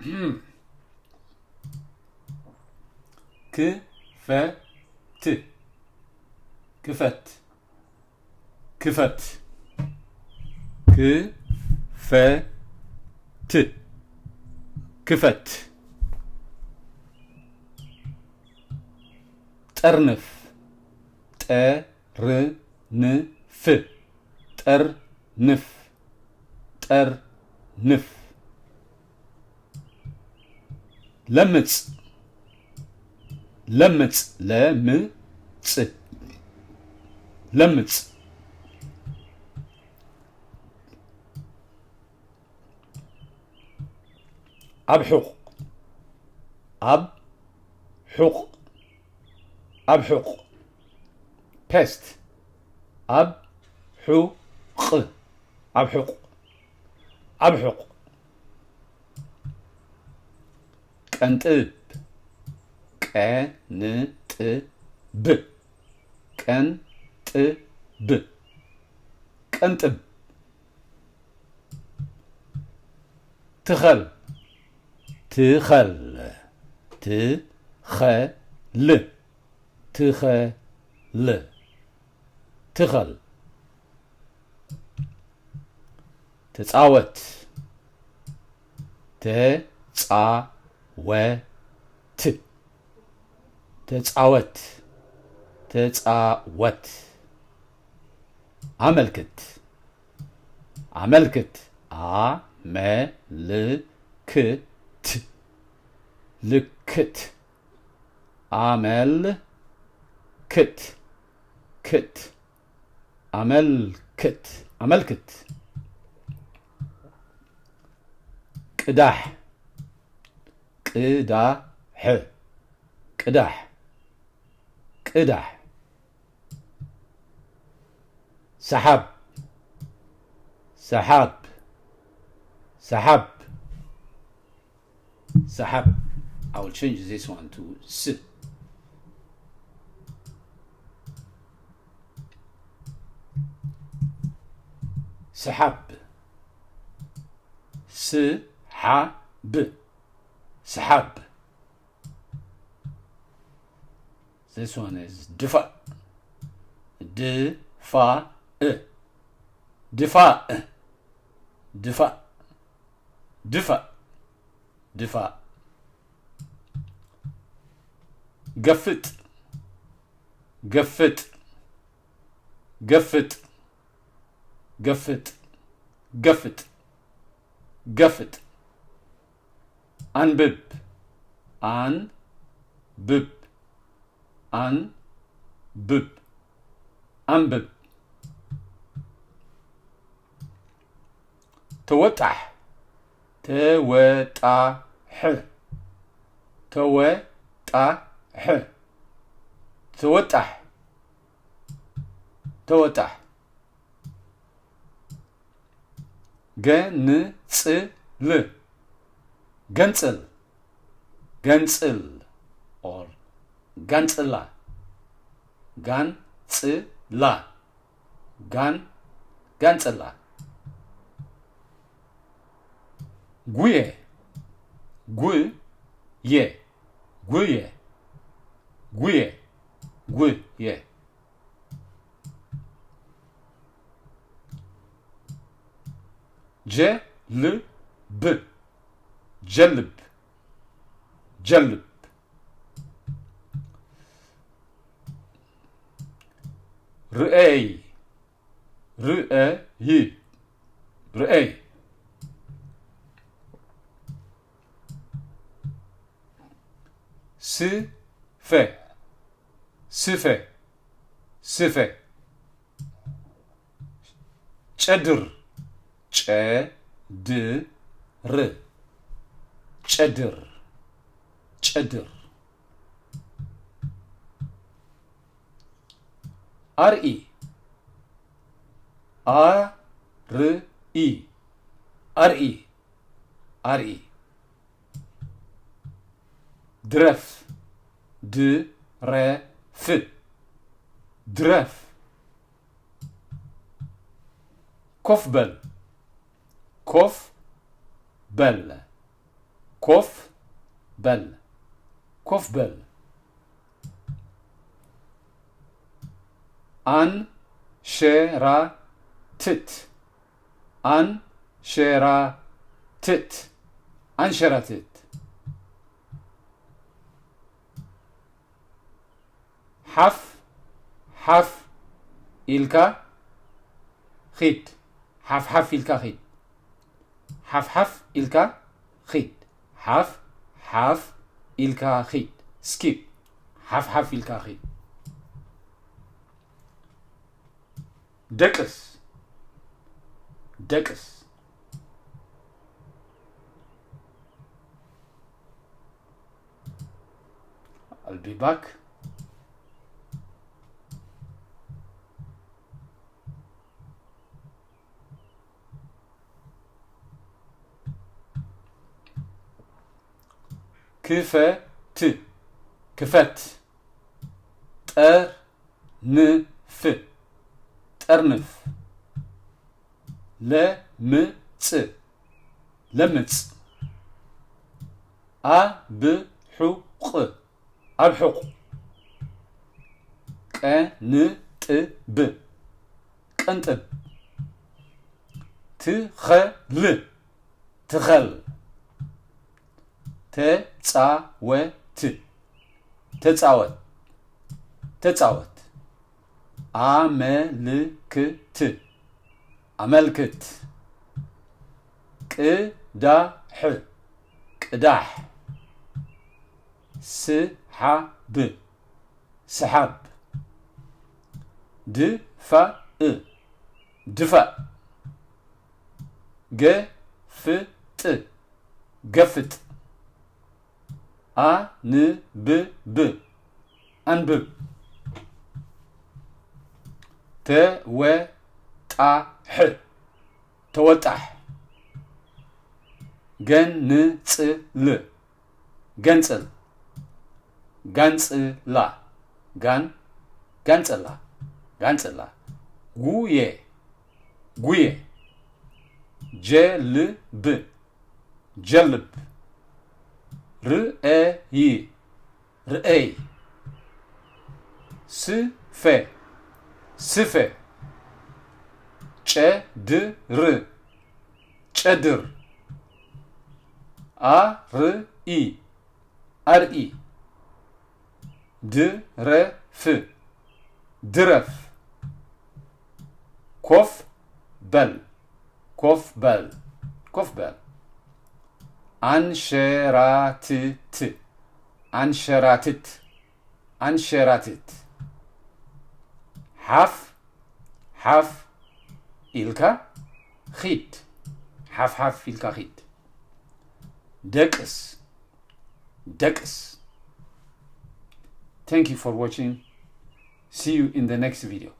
كفت كفت كفت كفت كفت ترنف ترنف ترنف ترنف لمص لمص لمص لمص أبحق أبحق أبحق pest أبحق أبحق أبحق كنتب كنتب كنتب كنتب تخل تخل تخل تخل تخل تتعوت تتعوت تتعوت تتعوت عملكت عملكت عملكت لكت عمل كت كت عمل كت عمل كت قداح قداح قداح قداح سحاب سحاب سحاب سحاب. I will change this one to S. سحاب سحاب سحاب. This one is دفاع دفاع دفاع دفاع دفاع دفاع. قفت قفت قفت قفت قفت قفت. أنبب أنبب أنبب أنبب. توتح توتح توتح توتح توتح. جنصل جنصل جنصل or جنصلا جنصلا جنصلا. قوية قوية قوية قوية قوية. جلب جلب جلب. رأي رأي رأي. سفة سفة سفة. شدر شدر شدر شدر. أرئي أرئي أرئي أرئي. درف درف درف. كفبل كفبل ኮፍ በል ኮፍ በል አንሸራትት አንሸራትት አንሸራትት ሓፍ ሓፍ ኢልካ ኺድ ሓፍሓፍ ኢልካ ኺድ ሓፍሓፍ ኢልካ ኺድ ሓፍሓፍ ኢልካ ኺድ skip ሓፍሓፍ ኢልካ ኺድ ደቅስ ደቅስ I'll be back. ክፈት ክፈት ጠርንፍ ጠርንፍ ለምጽ ለምጽ አብሑቕ አብሑቕ ቀንጥብ ቅንጥብ ትኸል ትኸል ተጻወት ተጻወት ተጻወት አመልክት አመልክት ቅዳሕ ቅዳሕ ስሓብ ስሓብ ድፋእ ድፋእ ገፍጥ ገፍጥ አንብብ አንብብ ተወጣሕ ተወጣሕ ገንጽል ገንጽል ጋንጽላ ጋንጽላ ጋንጽላ ጉዬ ጉዬ ጀልብ ጀልብ ርእይ ርእይ ስፌ ስፌ ጨድር ጨድር አርኢ አርኢ ድረፍ ድረፍ ኮፍ በል ኮፍ በል ኮፍ በል አንሸራትት አንሸራትት አንሸራትት ሓፍ ሓፍ ኢልካ ኺድ ሓፍሓፍ ኢልካ ኺድ ደቅስ ደቅስ Thank you for watching. See you in the next video.